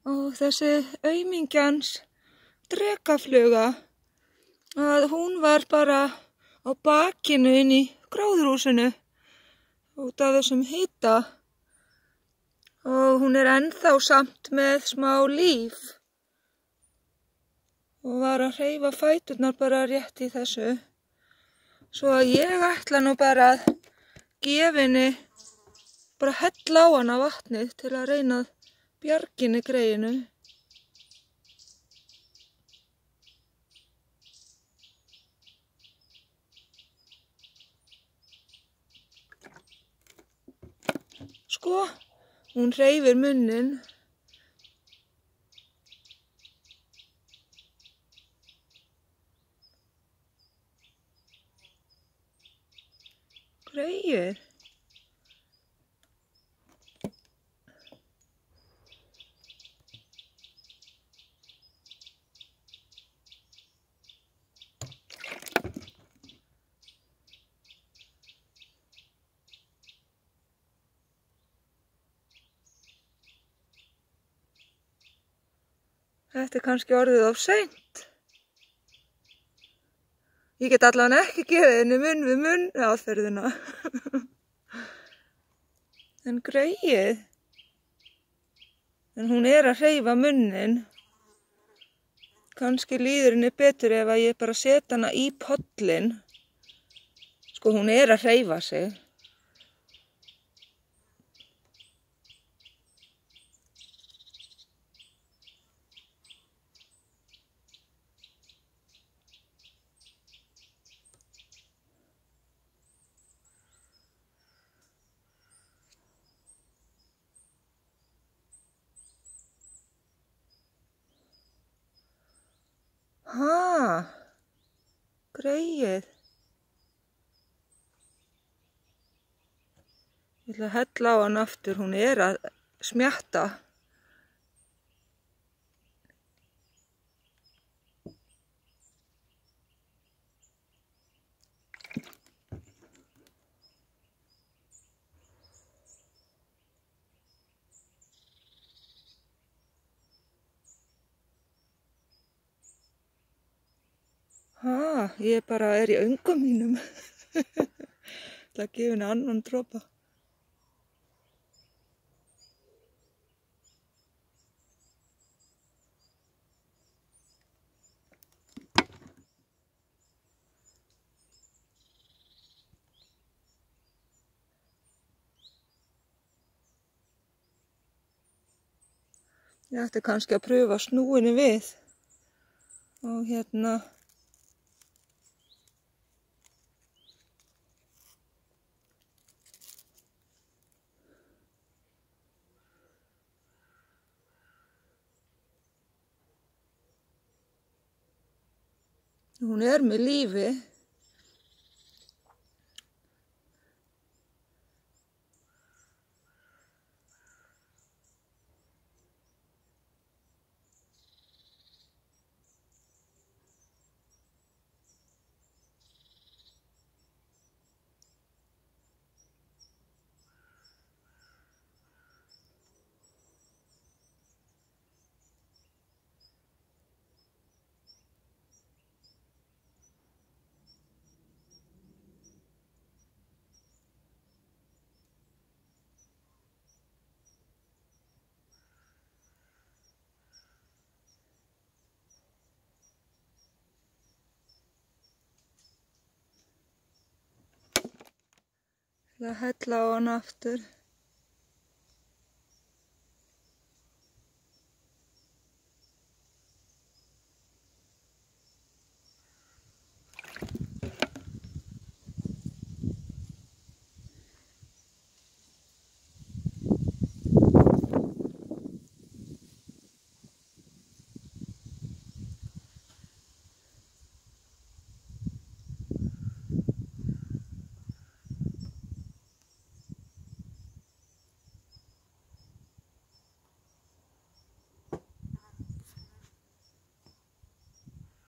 Og þessi aumingjans drekafluga, að hún var bara á bakinu inn í gróðurhúsinu út af þessum hita. Og hún ennþá samt með smá líf og var að hreyfa fæturnar bara rétt í þessu. Svo að ég ætla nú bara að gefa henni, bara hella á hana vatnið til að reyna að bjarga henni greyinu. Sko, hún hreyfir munninn. Greyið. Þetta kannski orðið of seint. Ég get allavega ekki gefið henni munn við munn aðferðina. En greyið. En hún að hreyfa munninn. Kannski líður henni betur ef að ég bara set hana í pollinn. Sko, hún að hreyfa sig. Greyið. Ég ætla að hella á hann aftur, hún að smjatta. Ég bara í öngum mínum. Það gefa henni annan dropa. Ég ætti kannski að pröfa að snúa henni við. Og hérna. Hún með lífi. Það hella á hann aftur.